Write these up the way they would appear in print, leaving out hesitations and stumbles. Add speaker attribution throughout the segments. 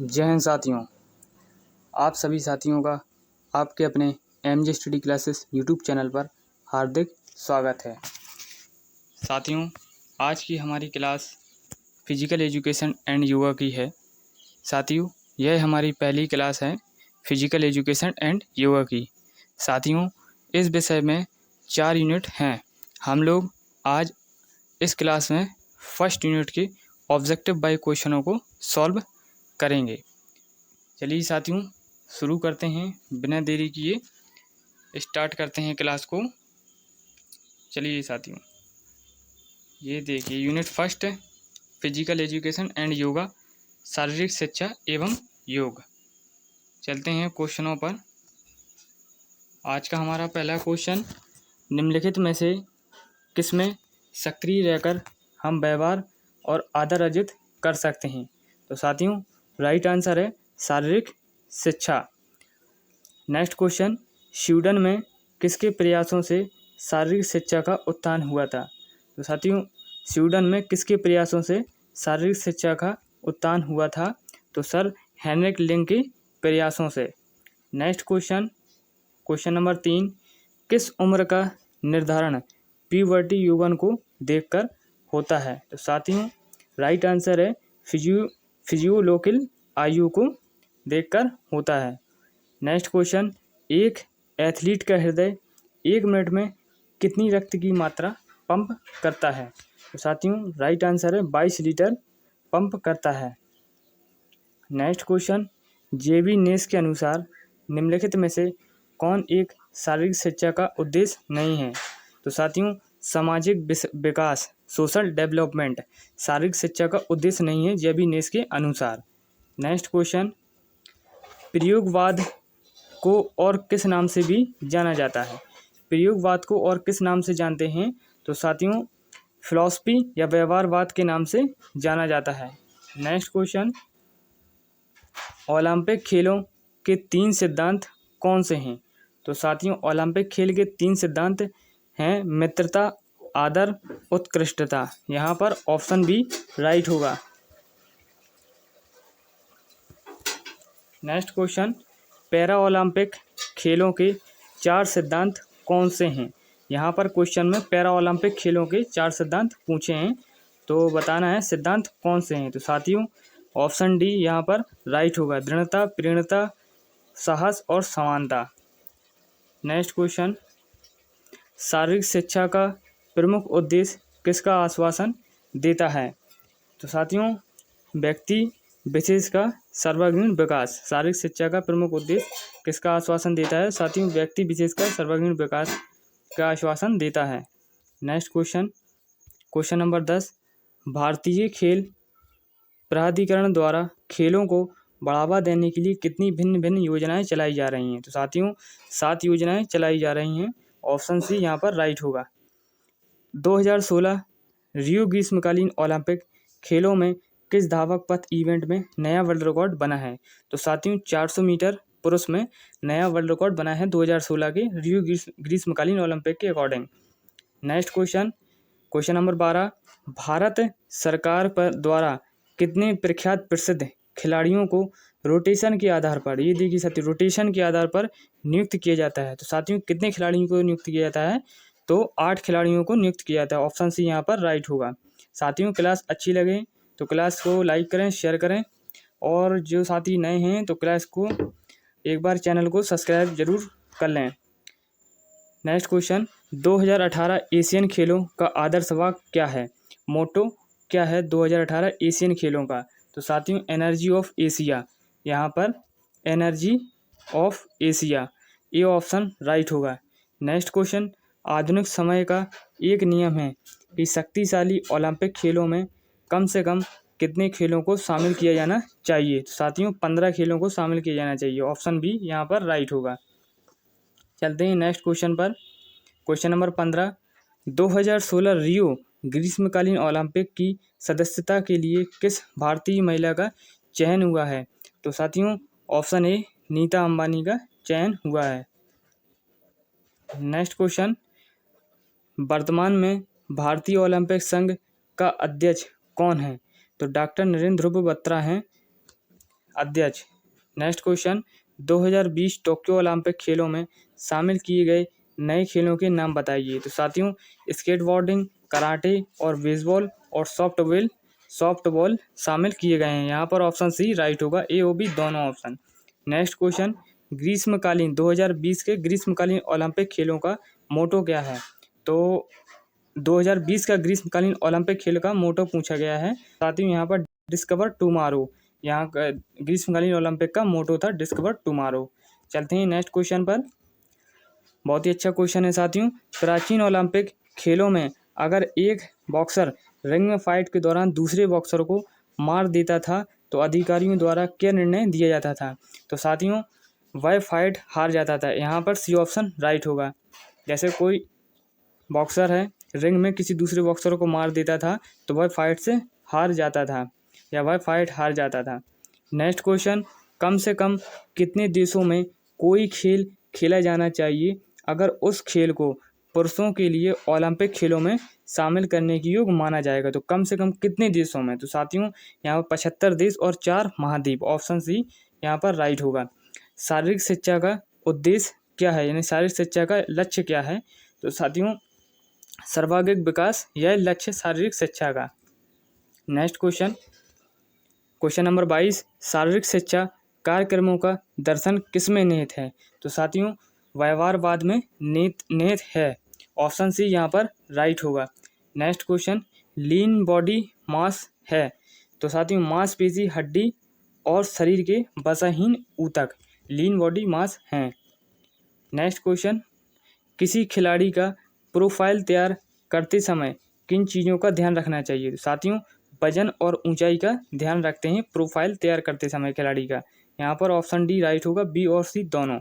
Speaker 1: जय हिंद साथियों। आप सभी साथियों का आपके अपने MJ study classes YouTube channel पर हार्दिक स्वागत है। साथियों, आज की हमारी class physical education and yoga की है। साथियों, यह हमारी पहली क्लास है फिजिकल एजुकेशन एंड योगा की। साथियों, इस विषय में 4 यूनिट हैं। हम लोग आज इस क्लास में फर्स्ट यूनिट के ऑब्जेक्टिव बाय क्वेश्चनों को सॉल्व करेंगे। चलिए साथियों, शुरू करते हैं। बिना देरी किए स्टार्ट करते हैं क्लास को। चलिए साथियों, ये देखिए unit first physical education and yoga, शारीरिक शिक्षा एवं योग। चलते हैं क्वेश्चनों पर। आज का हमारा पहला क्वेश्चन, निम्नलिखित में से किसमें सक्रिय रहकर हम व्यवहार और आदर अर्जित कर सकते हैं? तो साथियों, राइट आंसर है शारीरिक शिक्षा। नेक्स्ट क्वेश्चन, स्वीडन में किसके प्रयासों से शारीरिक शिक्षा का उत्थान हुआ था? तो साथियों, स्वीडन में किसके प्रयासों से शारीरिक शिक्षा का उत्थान हुआ था? तो सर हेनरिक लिंग के प्रयासों से। नेक्स्ट क्वेश्चन, क्वेश्चन नंबर 3, किस उम्र का निर्धारण प्यूबर्टी यौवन को देखकर होता है? तो साथियों, राइट आंसर है फिजियोलॉजिकल आयु को देखकर होता है। नेक्स्ट क्वेश्चन, एक एथलीट का हृदय 1 मिनट में कितनी रक्त की मात्रा पंप करता है? तो साथियों, राइट आंसर है 22 लीटर पंप करता है। नेक्स्ट क्वेश्चन, जेबी नेस के अनुसार निम्नलिखित में से कौन एक शारीरिक शिक्षा का उद्देश्य नहीं है? तो साथियों, सामाजिक विकास, सोशल डेवलपमेंट शारीरिक शिक्षा का उद्देश्य नहीं है जेबी नेस के अनुसार। नेक्स्ट क्वेश्चन, प्रयोगवाद को और किस नाम से भी जाना जाता है? प्रयोगवाद को और किस नाम से जानते हैं? तो साथियों, फिलॉसफी या व्यवहारवाद के नाम से जाना जाता है। नेक्स्ट क्वेश्चन, ओलंपिक खेलों के 3 सिद्धांत कौन से हैं? तो साथियों, ओलंपिक खेल के 3 सिद्धांत हैं मित्रता, आदर, उत्कृष्टता। यहाँ पर ऑप्शन बी राइट होगा। नेक्स्ट क्वेश्चन, पैरा ओलंपिक खेलों के 4 सिद्धांत कौन से हैं? यहाँ पर क्वेश्चन में पैरा ओलंपिक खेलों के 4 सिद्धांत पूछे हैं, तो बताना है सिद्धांत कौन से हैं। तो साथियों, ऑप्शन डी यहाँ पर राइट होगा, दृढ़ता, प्रेरणा, साहस और समानता। नेक्स्ट क्वेश्चन, शारीरिक शिक्षा का प्रमुख उद्देश्य किसका आश्वासन देता है? तो साथियों, व्यक्ति विशेष का सर्वांगीण विकास। शारीरिक शिक्षा का प्रमुख उद्देश्य किसका आश्वासन देता है? साथियों, व्यक्ति विशेष का सर्वांगीण विकास का आश्वासन देता है। नेक्स्ट क्वेश्चन, क्वेश्चन नंबर 10, भारतीय खेल प्राधिकरण द्वारा खेलों को बढ़ावा देने के लिए कितनी भिन्न भिन्न योजनाएं चलाई जा रही हैं? तो साथियों, 7 योजनाएं चलाई जा रही हैं। ऑप्शन सी यहाँ पर राइट होगा। 2016 रियो ग्रीष्मकालीन ओलंपिक खेलों में किस धावक पथ इवेंट में नया वर्ल्ड रिकॉर्ड बना है? तो साथियों, 400 मीटर पुरुष में नया वर्ल्ड रिकॉर्ड बना है 2016 के रियो ग्रीष्मकालीन ओलंपिक के according. Next question, question number 12, Bharat सरकार पर द्वारा कितने प्रख्यात प्रसिद्ध खिलाड़ियों को रोटेशन के आधार पर, ये देखिए साथियों, रोटेशन के आधार पर नियुक्त किया जाता है? तो साथियों, कितने खिलाड़ियों को नियुक्त किया जाता है? तो 8 खिलाड़ियों को नियुक्त किया जाता है। ऑप्शन सी यहाँ पर राइट होगा। साथियों, क्लास अच्छी लगे तो क्लास को लाइक करें, शेयर करें, और जो साथी नए हैं तो क्लास को एक बार चैनल को सब्सक्राइब जरूर कर लें। नेक्स्ट क्वेश्चन, 2018 एशियन खेलों का आदर्श वाक्य क्या है? मोटो क्या है 2018 एशियन खेलों का? तो साथियों, एनर्जी ऑफ एशिया। यहाँ पर एनर्जी ऑफ एशिया, ये ऑप्शन राइट होगा। नेक्स्ट क्वेश्चन, आधुनिक समय का एक नियम है कि शक्तिशाली ओलंपिक खेलों में कम से कम कितने खेलों को शामिल किया जाना चाहिए? तो साथियों, 15 खेलों को शामिल किया जाना चाहिए। ऑप्शन बी यहाँ पर राइट होगा। चलते हैं नेक्स्ट क्वेश्चन पर। क्वेश्चन नंबर 15, 2016 रियो ग्रीष्मकालीन ओलंपिक की सदस्यता के लिए किस भारतीय महिला का चयन हुआ है? तो साथियों, ऑप्शन ए नीता अंबानी का चयन हुआ है। नेक्स्ट क्वेश्चन, वर्तमान में भारतीय ओलंपिक संघ का अध्यक्ष कौन है? तो डॉक्टर नरेंद्र ध्रुव बत्रा हैं अध्यक्ष। नेक्स्ट क्वेश्चन, 2020 टोक्यो ओलंपिक खेलों में शामिल किए गए नए खेलों के नाम बताइए। तो साथियों, स्केटबोर्डिंग, कराटे और बेसबॉल और सॉफ्टबॉल शामिल किए गए हैं। यहाँ पर ऑप्शन सी राइट होगा, ए और बी दोनों ऑप्शन। नेक्स्ट क्वेश्चन, 2020 के ग्रीष्मकालीन ओलंपिक खेलों का मोटो क्या है। तो 2020 का ग्रीष्मकालीन ओलंपिक खेल का मोटो पूछा गया है। साथियों, यहाँ पर डिस्कवर टुमारो, यहाँ का ग्रीष्मकालीन ओलंपिक का मोटो था डिस्कवर टुमारो। चलते हैं नेक्स्ट क्वेश्चन पर। बहुत ही अच्छा क्वेश्चन है साथियों। प्राचीन ओलंपिक खेलों में अगर एक बॉक्सर रिंग में फाइट के दौरान दूसरे बॉक्सर को मार देता था तो अधिकारियों द्वारा क्या निर्णय दिया जाता था। तो साथियों, वह फाइट हार जाता था। यहाँ पर सी ऑप्शन राइट होगा। जैसे कोई बॉक्सर है, रिंग में किसी दूसरे बॉक्सर को मार देता था तो वह फाइट से हार जाता था या वह फाइट हार जाता था। नेक्स्ट क्वेश्चन, कम से कम कितने देशों में कोई खेल खेला जाना चाहिए अगर उस खेल को पुरुषों के लिए ओलंपिक खेलों में शामिल करने की योग्य माना जाएगा। तो कम से कम कितने देशों में। तो साथियों, यहाँ पर 75 देश और 4 महाद्वीप। ऑप्शन सी यहाँ पर राइट होगा। शारीरिक शिक्षा का उद्देश्य क्या है, यानी शारीरिक शिक्षा का लक्ष्य क्या है। तो साथियों, सर्वांगीण विकास, यह लक्ष्य शारीरिक शिक्षा का। नेक्स्ट क्वेश्चन, क्वेश्चन नंबर 22, शारीरिक शिक्षा कार्यक्रमों का दर्शन किसमें निहित है। तो साथियों, व्यवहारवाद में निहित है। ऑप्शन सी यहाँ पर राइट होगा। Next question, lean body mass है। तो साथियों, मांसपेशी, हड्डी और शरीर के वसाहीन ऊतक लीन बॉडी मास हैं। नेक्स्ट क्वेश्चन, किसी खिलाड़ी का प्रोफाइल तैयार करते समय किन चीज़ों का ध्यान रखना चाहिए। तो साथियों, वजन और ऊंचाई का ध्यान रखते हैं प्रोफाइल तैयार करते समय खिलाड़ी का। यहाँ पर ऑप्शन डी राइट होगा, बी और सी दोनों।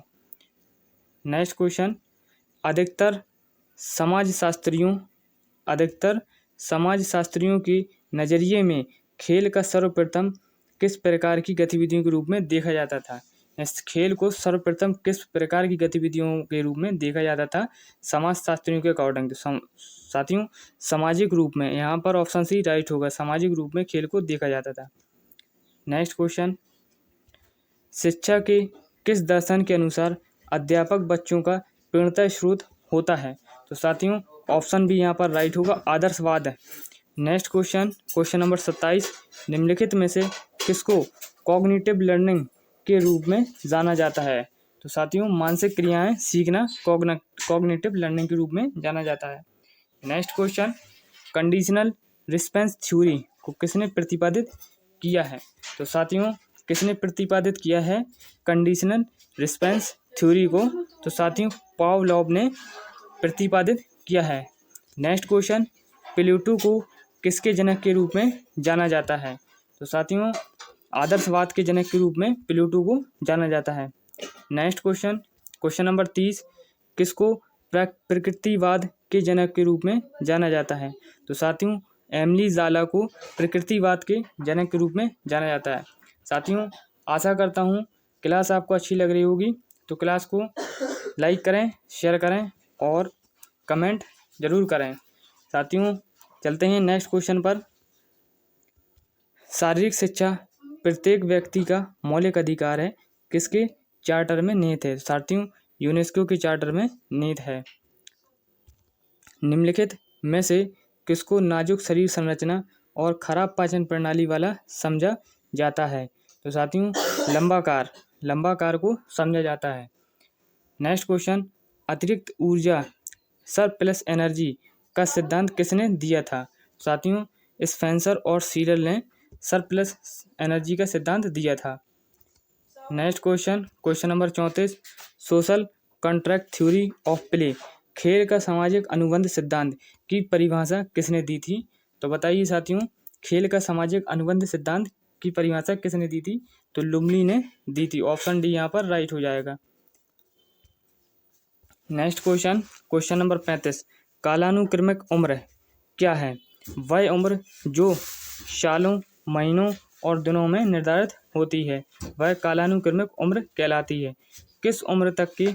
Speaker 1: नेक्स्ट क्वेश्चन, अधिकतर समाजशास्त्रियों के नज़रिए में खेल का सर्वप्रथम किस प्रकार की गतिविधियों के रूप में देखा जाता था। इस खेल को सर्वप्रथम किस प्रकार की गतिविधियों के रूप में देखा जाता था समाजशास्त्रियों के अकॉर्डिंग। तो साथियों, सामाजिक रूप में। यहाँ पर ऑप्शन सी राइट होगा, सामाजिक रूप में खेल को देखा जाता था। नेक्स्ट क्वेश्चन, शिक्षा के किस दर्शन के अनुसार अध्यापक बच्चों का प्रेरणा स्रोत होता है। तो साथियों, ऑप्शन बी यहाँ पर राइट होगा, आदर्शवाद है। नेक्स्ट क्वेश्चन, क्वेश्चन नंबर 27, निम्नलिखित में से किसको कॉग्निटिव लर्निंग के रूप में जाना जाता है। तो साथियों, मानसिक क्रियाएं सीखना कॉग्निटिव लर्निंग के रूप में जाना जाता है। Next question, conditional response theory को किसने प्रतिपादित किया है। तो साथियों, किसने प्रतिपादित किया है कंडीशनल रिस्पॉन्स थ्योरी को। तो साथियों, पावलोव ने प्रतिपादित किया है। नेक्स्ट क्वेश्चन, प्लेटो को किसके जनक के रूप में जाना जाता है। तो साथियों, आदर्शवाद के जनक के रूप में प्लेटो को जाना जाता है। नेक्स्ट क्वेश्चन, क्वेश्चन नंबर 30, किसको प्रकृतिवाद के जनक के रूप में जाना जाता है। तो साथियों, एमिली ज़ाला को प्रकृतिवाद के जनक के रूप में जाना जाता है। साथियों, आशा करता हूँ क्लास आपको अच्छी लग रही होगी। तो क्लास को लाइक करें, शेयर करें और कमेंट ज़रूर करें। साथियों, चलते हैं नेक्स्ट क्वेश्चन पर। शारीरिक शिक्षा प्रत्येक व्यक्ति का मौलिक अधिकार है, किसके चार्टर में निहित है। साथियों, यूनेस्को के चार्टर में निहित है। निम्नलिखित में से किसको नाजुक शरीर संरचना और खराब पाचन प्रणाली वाला समझा जाता है। तो साथियों, लंबाकार को समझा जाता है। नेक्स्ट क्वेश्चन, अतिरिक्त ऊर्जा सरप्लस एनर्जी का सिद्धांत किसने दिया था। साथियों, स्पेंसर और सीरल ने सरप्लस एनर्जी का सिद्धांत दिया था। Next question, question number 34, social contract theory of play खेल का सामाजिक अनुबंध सिद्धांत की परिभाषा किसने दी थी। तो बताइए साथियों, खेल का सामाजिक अनुबंध सिद्धांत की परिभाषा किसने दी थी। तो लुमली ने दी थी। ऑप्शन डी यहाँ पर राइट हो जाएगा। नेक्स्ट क्वेश्चन, क्वेश्चन नंबर 35, कालानुक्रमिक उम्र क्या है। वह उम्र जो सालों, महीनों और दिनों में निर्धारित होती है, वह कालानुक्रमिक उम्र कहलाती है। किस उम्र तक के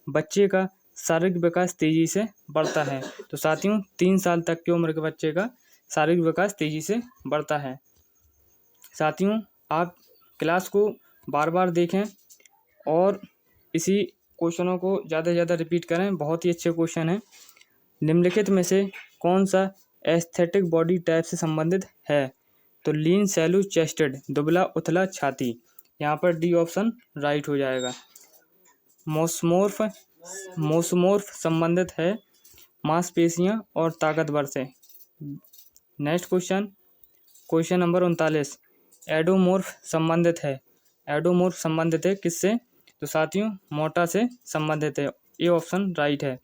Speaker 1: बच्चे का शारीरिक विकास तेजी से बढ़ता है। तो साथियों, 3 साल तक की उम्र के बच्चे का शारीरिक विकास तेजी से बढ़ता है। साथियों, आप क्लास को बार बार देखें और इसी क्वेश्चनों को ज़्यादा से ज़्यादा रिपीट करें। बहुत ही अच्छे क्वेश्चन हैं। निम्नलिखित में से कौन सा एस्थेटिक बॉडी टाइप से संबंधित है? तो लीन सैलू चेस्टेड, दुबला उथला छाती। यहाँ पर डी ऑप्शन राइट हो जाएगा। मोसमोर्फ संबंधित है मांसपेशियां और ताकतवर से। Next question number 39। एडोमोर्फ संबंधित है। एडोमोर्फ संबंधित है किससे? तो साथियों मोटा से संबंधित है। ए ऑप्शन राइट है।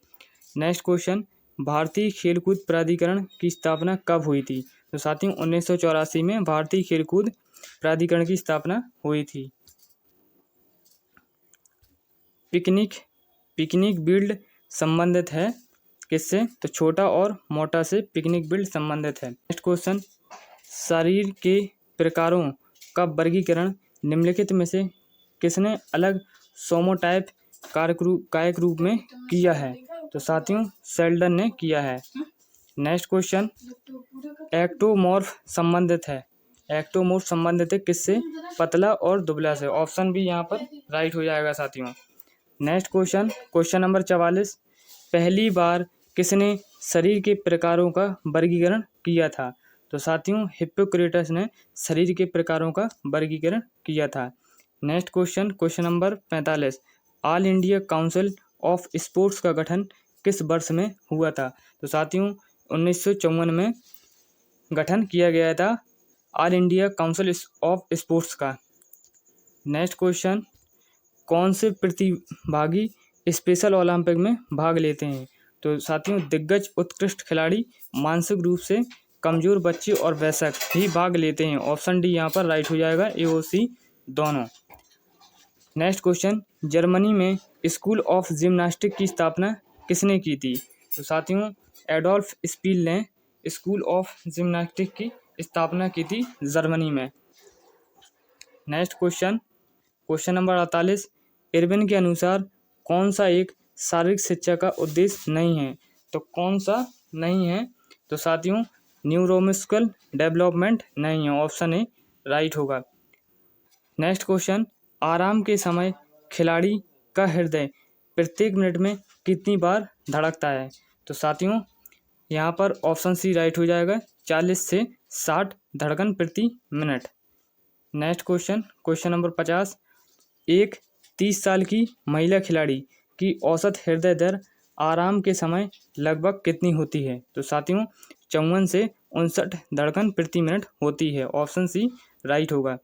Speaker 1: नेक्स्ट क्वेश्चन, भारतीय खेलकूद प्राधिकरण की स्थापना कब हुई थी? तो साथियों 1984 में भारतीय खेलकूद प्राधिकरण की स्थापना हुई थी। पिकनिक बिल्ड संबंधित है किससे? तो छोटा और मोटा से पिकनिक बिल्ड संबंधित है। नेक्स्ट क्वेश्चन, शरीर के प्रकारों का वर्गीकरण निम्नलिखित में से किसने अलग सोमोटाइप कायक रूप में किया है? तो साथियों शेल्डन ने किया है। नेक्स्ट क्वेश्चन, एक्टोमॉर्फ संबंधित है। एक्टोमॉर्फ संबंधित है किससे? पतला और दुबला से। ऑप्शन भी यहाँ पर राइट हो जाएगा साथियों। Next question number 44। पहली बार किसने शरीर के प्रकारों का वर्गीकरण किया था? तो साथियों हिप्पोक्रेटस ने शरीर के प्रकारों का वर्गीकरण किया था। Next question number 45। All India council of sports का गठन किस वर्ष में हुआ था? तो साथियों 1954 में गठन किया गया था all India council of sports का। नेक्स्ट क्वेश्चन, कौन से प्रतिभागी स्पेशल ओलंपिक में भाग लेते हैं? तो साथियों दिग्गज उत्कृष्ट खिलाड़ी, मानसिक रूप से कमजोर बच्चे और वयस्क भी भाग लेते हैं। ऑप्शन डी यहाँ पर राइट हो जाएगा, ए और सी दोनों। नेक्स्ट क्वेश्चन, जर्मनी में स्कूल ऑफ जिम्नास्टिक की स्थापना किसने की थी? तो साथियों एडोल्फ स्पील ने स्कूल ऑफ जिम्नास्टिक की स्थापना की थी जर्मनी में। Next question number 48। इरविन के अनुसार कौन सा एक शारीरिक शिक्षा का उद्देश्य नहीं है? तो कौन सा नहीं है? तो साथियों न्यूरोमस्कुलर डेवलपमेंट नहीं है। ऑप्शन ए राइट होगा। नेक्स्ट क्वेश्चन, आराम के समय खिलाड़ी का हृदय प्रत्येक मिनट में कितनी बार धड़कता है? तो साथियों यहाँ पर ऑप्शन सी राइट हो जाएगा, 40 से 60 धड़कन प्रति मिनट। Next question number 50। एक 30 साल की महिला खिलाड़ी की औसत हृदय दर आराम के समय लगभग कितनी होती है? तो साथियों 54 से 59 धड़कन प्रति मिनट होती है। ऑप्शन सी राइट होगा।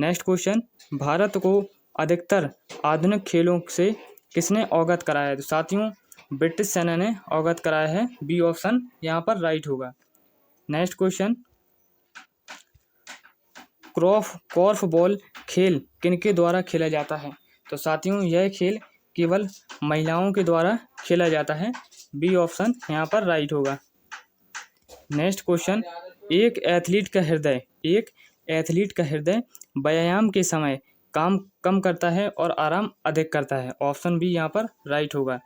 Speaker 1: नेक्स्ट क्वेश्चन, भारत को अधिकतर आधुनिक खेलों से किसने अवगत कराया है? तो साथियों ब्रिटिश सेना ने अवगत कराया है। बी ऑप्शन यहाँ पर राइट होगा। नेक्स्ट क्वेश्चन, कॉर्फ बॉल खेल किनके द्वारा खेला जाता है? तो साथियों यह खेल केवल महिलाओं के द्वारा खेला जाता है। बी ऑप्शन यहाँ पर राइट होगा। नेक्स्ट क्वेश्चन, एक एथलीट का हृदय व्यायाम के समय काम कम करता है और आराम अधिक करता है। ऑप्शन बी यहाँ पर राइट होगा।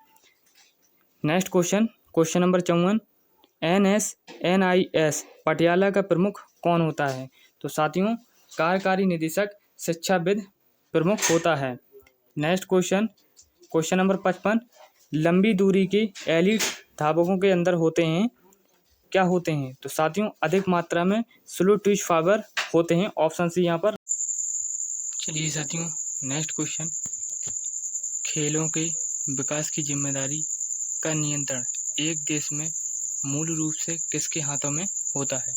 Speaker 1: Next question number 54। NIS Patiala का प्रमुख कौन होता है? तो साथियों कार्यकारी निदेशक शिक्षाविद प्रमुख होता है। Next question number 55। लंबी दूरी के एलीट धावकों के अंदर क्या होते हैं? तो साथियों अधिक मात्रा में स्लो ट्विच फाइबर होते हैं। ऑप्शन सी यहाँ पर। चलिए साथियों नेक्स्ट क्वेश्चन, खेलों के विकास की जिम्मेदारी का नियंत्रण एक देश में मूल रूप से किसके हाथों में होता है?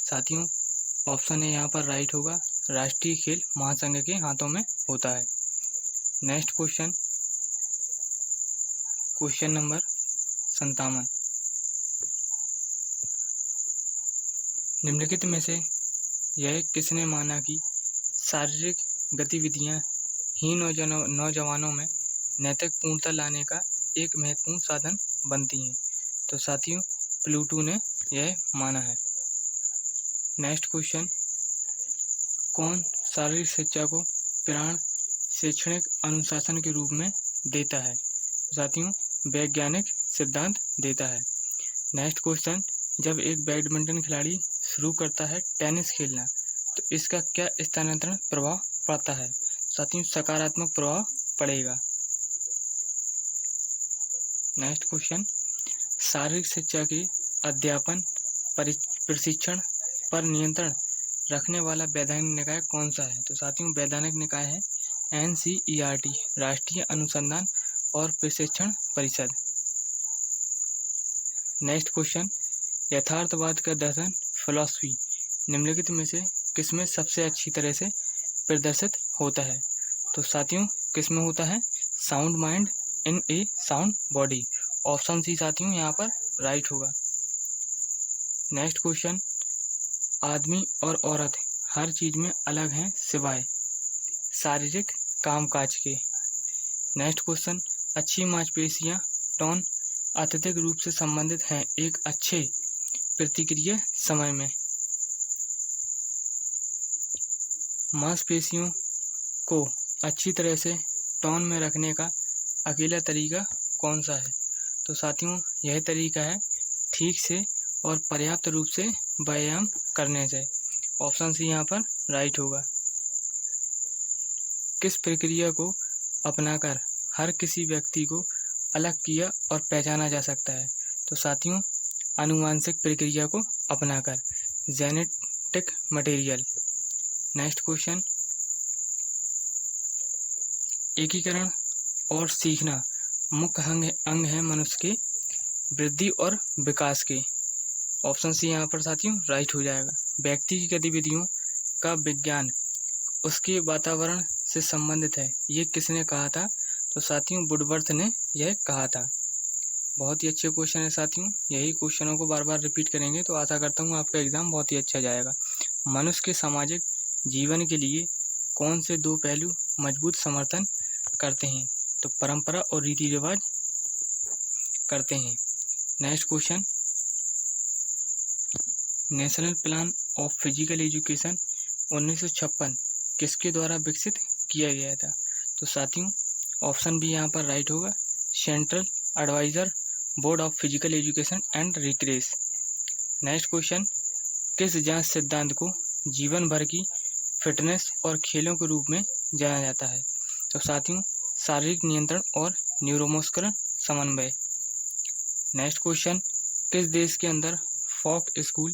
Speaker 1: साथियों ऑप्शन ए यहाँ पर राइट होगा, राष्ट्रीय खेल महासंघ के हाथों में होता है। Next question number 57। निम्नलिखित में से यह किसने माना कि शारीरिक गतिविधियां ही नौजवानों में नैतिक पूर्णता लाने का एक महत्वपूर्ण साधन बनती हैं? तो साथियों प्लूटो ने यह माना है। नेक्स्ट क्वेश्चन, कौन शारीरिक शिक्षा को प्राण शैक्षणिक अनुशासन के रूप में देता है? साथियों वैज्ञानिक सिद्धांत देता है। नेक्स्ट क्वेश्चन, जब एक बैडमिंटन खिलाड़ी शुरू करता है टेनिस खेलना तो इसका क्या स्थानांतरण प्रभाव पड़ता है? साथियों सकारात्मक प्रभाव पड़ेगा। नेक्स्ट क्वेश्चन, शारीरिक शिक्षा के अध्यापन प्रशिक्षण पर नियंत्रण रखने वाला वैधानिक निकाय कौन सा है? तो साथियों वैधानिक निकाय है NCERT, राष्ट्रीय अनुसंधान और प्रशिक्षण परिषद। नेक्स्ट क्वेश्चन, यथार्थवाद का दर्शन फिलॉसफी निम्नलिखित में से किसमें सबसे अच्छी तरह से प्रदर्शित होता है? तो साथियों किसमें होता है? Sound mind in a sound body. Option C साथियों यहाँ पर राइट होगा। नेक्स्ट क्वेश्चन, आदमी और औरत हर चीज में अलग हैं सिवाय शारीरिक कामकाज के। नेक्स्ट क्वेश्चन, अच्छी मांसपेशियां टोन अत्यधिक रूप से संबंधित हैं एक अच्छे प्रतिक्रिया समय में। मांसपेशियों को अच्छी तरह से टोन में रखने का अकेला तरीका कौन सा है? तो साथियों यह तरीका है ठीक से और पर्याप्त रूप से व्यायाम करने से। ऑप्शन सी यहाँ पर राइट होगा। किस प्रक्रिया को अपनाकर हर किसी व्यक्ति को अलग किया और पहचाना जा सकता है? तो साथियों आनुवांशिक प्रक्रिया को अपनाकर, जेनेटिक मटेरियल। नेक्स्ट क्वेश्चन, एकीकरण और सीखना मुख्य अंग है मनुष्य के वृद्धि और विकास के। ऑप्शन सी यहाँ पर साथियों राइट हो जाएगा। व्यक्ति की गतिविधियों का विज्ञान उसके वातावरण से संबंधित है, ये किसने कहा था? तो साथियों वुडवर्थ ने यह कहा था। बहुत ही अच्छे क्वेश्चन है साथियों, यही क्वेश्चनों को बार बार रिपीट करेंगे तो आशा करता हूँ आपका एग्जाम बहुत ही अच्छा जाएगा। मनुष्य के सामाजिक जीवन के लिए कौन से दो पहलू मजबूत समर्थन करते हैं? तो परंपरा और रीति रिवाज करते हैं। Next question, national plan of physical education 1956 किसके द्वारा विकसित किया गया था? तो साथियों ऑप्शन भी यहाँ पर राइट होगा, central adviser board of physical education and recreation. Next question, किस जांच सिद्धांत को जीवन भर की फिटनेस और खेलों के रूप में जाना जाता है? तो साथियों शारीरिक नियंत्रण और न्यूरोमस्कुलर समन्वय। नेक्स्ट क्वेश्चन, किस देश के अंदर फॉक स्कूल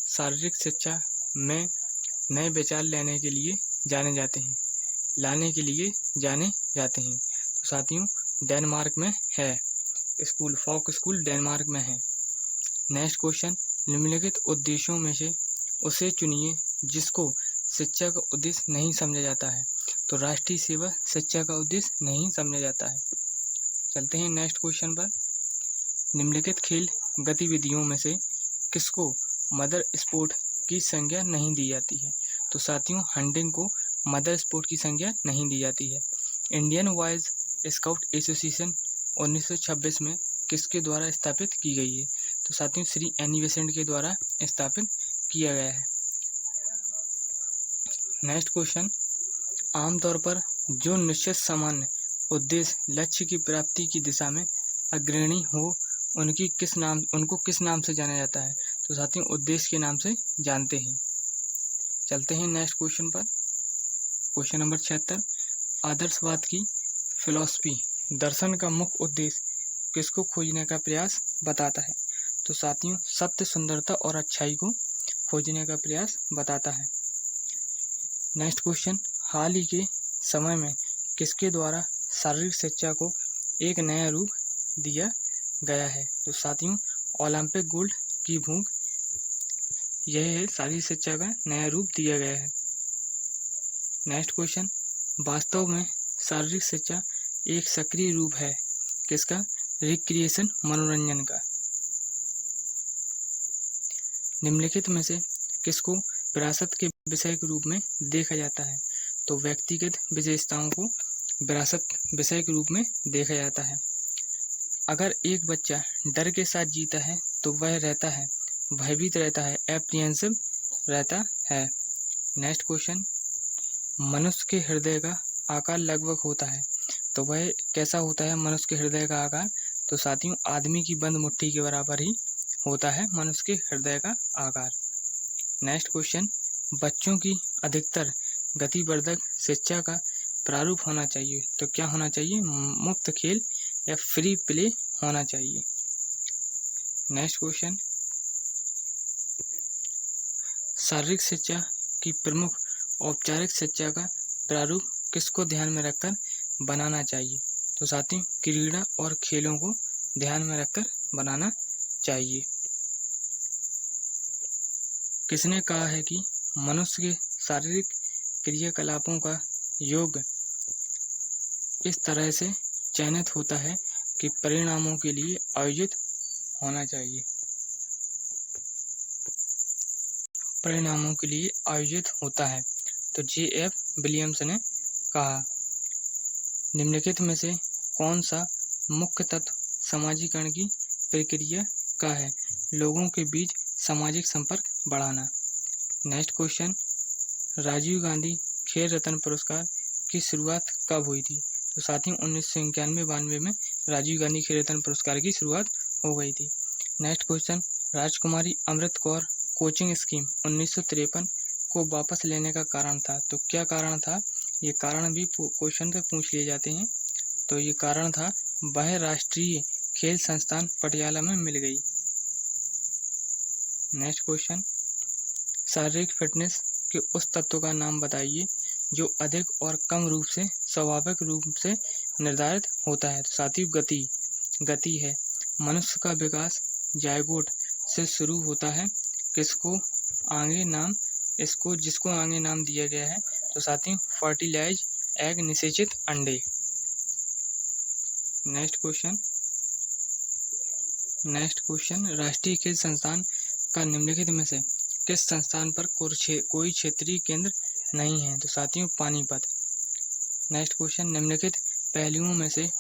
Speaker 1: शारीरिक शिक्षा में नए विचार लाने के लिए जाने जाते हैं? तो साथियों डेनमार्क में है स्कूल, फॉक स्कूल डेनमार्क में है। नेक्स्ट क्वेश्चन, निम्नलिखित उद्देश्यों में से उसे चुनिए जिसको शिक्षा का उद्देश्य नहीं समझा जाता है। तो राष्ट्रीय सेवा शिक्षा का उद्देश्य नहीं समझा जाता है। चलते हैं नेक्स्ट क्वेश्चन पर। निम्नलिखित खेल गतिविधियों में से किसको मदर स्पोर्ट की संज्ञा नहीं दी जाती है? तो साथियों हंटिंग को मदर स्पोर्ट की संज्ञा नहीं दी जाती है। इंडियन बॉयज स्काउट एसोसिएशन 1926 में किसके द्वारा स्थापित की गई है? तो साथियों श्री एनी बेसेंट के द्वारा स्थापित किया गया है। नेक्स्ट क्वेश्चन, आमतौर पर जो निश्चित सामान्य उद्देश्य लक्ष्य की प्राप्ति की दिशा में अग्रणी हो उनको किस नाम से जाना जाता है? तो साथियों उद्देश्य के नाम से जानते हैं। चलते हैं नेक्स्ट क्वेश्चन पर। क्वेश्चन नंबर 76, आदर्शवाद की फिलॉसफी दर्शन का मुख्य उद्देश्य किसको खोजने का प्रयास बताता है? तो साथियों सत्य, सुंदरता और अच्छाई को खोजने का प्रयास बताता है। नेक्स्ट क्वेश्चन, हाल ही के समय में किसके द्वारा शारीरिक शिक्षा को एक नया रूप दिया गया है? तो साथियों ओलंपिक गोल्ड की भूख, यह है शारीरिक शिक्षा का नया रूप दिया गया है। नेक्स्ट क्वेश्चन, वास्तव में शारीरिक शिक्षा एक सक्रिय रूप है किसका? रिक्रिएशन, मनोरंजन का। निम्नलिखित में से किसको विरासत के विषय के रूप में देखा जाता है? तो व्यक्तिगत विशेषताओं को विरासत विषय के रूप में देखा जाता है। अगर एक बच्चा डर के साथ जीता है तो वह रहता है भयभीत रहता है, एप्रिहेंसिव रहता है। नेक्स्ट क्वेश्चन, मनुष्य के हृदय का आकार लगभग होता है तो वह कैसा होता है मनुष्य के हृदय का आकार? तो साथियों आदमी की बंद मुट्ठी के बराबर ही होता है मनुष्य के हृदय का आकार। नेक्स्ट क्वेश्चन, बच्चों की अधिकतर गतिवर्धक शिक्षा का प्रारूप होना चाहिए, तो क्या होना चाहिए? मुक्त खेल या फ्री प्ले होना चाहिए। नेक्स्ट क्वेश्चन, शारीरिक शिक्षा की प्रमुख औपचारिक शिक्षा का प्रारूप किसको ध्यान में रखकर बनाना चाहिए? तो साथियों, क्रीड़ा और खेलों को ध्यान में रखकर बनाना चाहिए। किसने कहा है कि मनुष्य के शारीरिक क्रियाकलापों का योग इस तरह से चयनित होता है कि परिणामों के लिए आयोजित होना चाहिए? परिणामों के लिए आयोजित होता है, तो J.F. विलियम्स ने कहा। निम्नलिखित में से कौन सा मुख्य तत्व समाजीकरण की प्रक्रिया का है? लोगों के बीच सामाजिक संपर्क बढ़ाना। नेक्स्ट क्वेश्चन, राजीव गांधी खेल रत्न पुरस्कार की शुरुआत कब हुई थी? तो साथियों, 1991-92 में राजीव गांधी खेल रत्न पुरस्कार की शुरुआत हो गई थी। नेक्स्ट क्वेश्चन, राजकुमारी अमृत कौर कोचिंग स्कीम 1953 को वापस लेने का कारण था, तो क्या कारण था? ये कारण भी क्वेश्चन पे पूछ लिए जाते हैं। तो ये कारण था, वह राष्ट्रीय खेल संस्थान पटियाला में मिल गई। नेक्स्ट क्वेश्चन, शारीरिक फिटनेस के उस तत्व का नाम बताइए जो अधिक और कम रूप से स्वाभाविक रूप से निर्धारित होता है। तो साथियों, गति है। मनुष्य का विकास जायगोट से शुरू होता है। जिसको आगे नाम दिया गया है, तो साथियों, फर्टिलाइज एग, निषेचित अंडे। नेक्स्ट क्वेश्चन, राष्ट्रीय खेल संस्थान का निम्नलिखित में से किस संस्थान पर कोई क्षेत्रीय केंद्र नहीं है? तो साथियों, पानीपत। नेक्स्ट क्वेश्चन, निम्नलिखित पहलुओं में से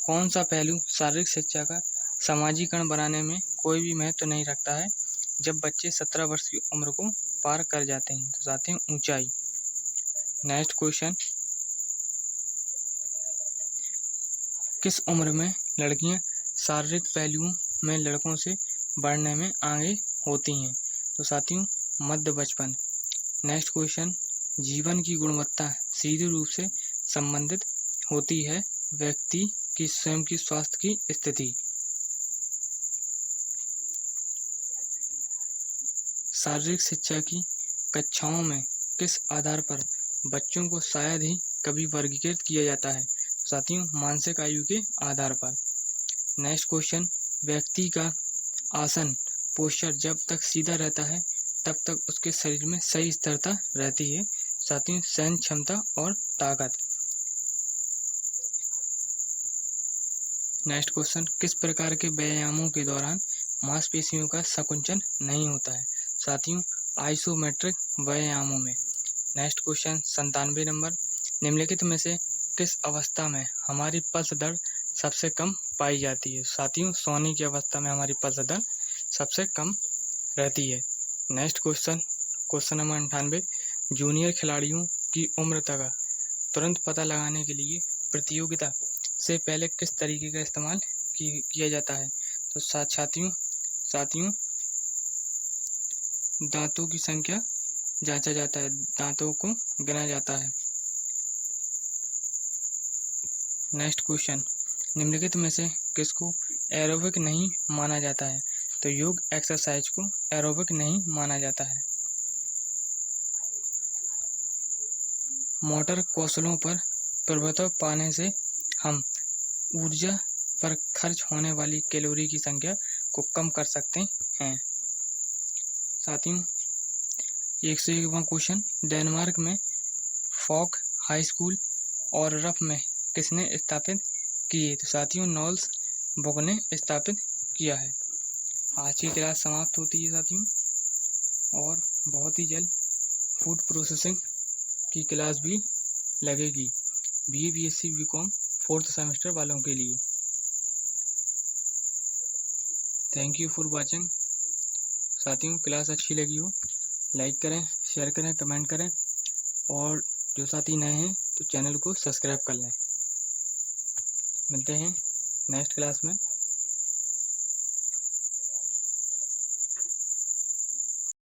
Speaker 1: कौन सा पहलू शारीरिक शिक्षा का समाजीकरण बनाने में कोई भी महत्व नहीं रखता है जब बच्चे 17 वर्ष की उम्र को पार कर जाते हैं? तो साथियों, ऊंचाई। नेक्स्ट क्वेश्चन, किस उम्र में लड़कियां शारीरिक पहलुओं में लड़कों से बढ़ने में आगे होती हैं? तो साथियों, मध्य बचपन। नेक्स्ट क्वेश्चन, जीवन की गुणवत्ता सीधे रूप से संबंधित होती है व्यक्ति की स्वयं की स्वास्थ्य की स्थिति। शारीरिक शिक्षा की कक्षाओं में किस आधार पर बच्चों को शायद ही कभी वर्गीकृत किया जाता है? साथियों, मानसिक आयु के आधार पर। नेक्स्ट क्वेश्चन, व्यक्ति का आसन पोस्चर जब तक सीधा रहता है तब तक उसके शरीर में सही स्थिरता रहती है। साथियों, सहन क्षमता और ताकत। नेक्स्ट क्वेश्चन, किस प्रकार के व्यायामों के दौरान मांसपेशियों का संकुचन नहीं होता है? साथियों, आइसोमेट्रिक व्यायामों में। नेक्स्ट क्वेश्चन, 97 नंबर, निम्नलिखित में से किस अवस्था में हमारी पल्स दर सबसे कम पाई जाती है? साथियों, सोने की अवस्था में हमारी पल्स दर सबसे कम रहती है। नेक्स्ट क्वेश्चन नंबर 98, जूनियर खिलाड़ियों की उम्र तक तुरंत पता लगाने के लिए प्रतियोगिता से पहले किस तरीके का इस्तेमाल किया जाता है? तो साथियों, दांतों की संख्या जांचा जाता है, दांतों को गिना जाता है। नेक्स्ट क्वेश्चन, निम्नलिखित में से किसको एरोबिक नहीं माना जाता है? तो योग एक्सरसाइज को एरोबिक नहीं माना जाता है। मोटर कौशलों पर प्रभुत्व पाने से हम ऊर्जा पर खर्च होने वाली कैलोरी की संख्या को कम कर सकते हैं। साथियों, 101वां क्वेश्चन, डेनमार्क में फॉक हाई स्कूल और रफ में किसने स्थापित किए? तो साथियों, नॉल्स बुक ने स्थापित किया है। आज की क्लास समाप्त होती है साथियों, और बहुत ही जल्द फूड प्रोसेसिंग की क्लास भी लगेगी BA BSc BCom 4th semester वालों के लिए। Thank you for watching. साथियों, क्लास अच्छी लगी हो लाइक करें, शेयर करें, कमेंट करें, और जो साथी नए हैं तो चैनल को सब्सक्राइब कर लें। मिलते हैं नेक्स्ट क्लास में।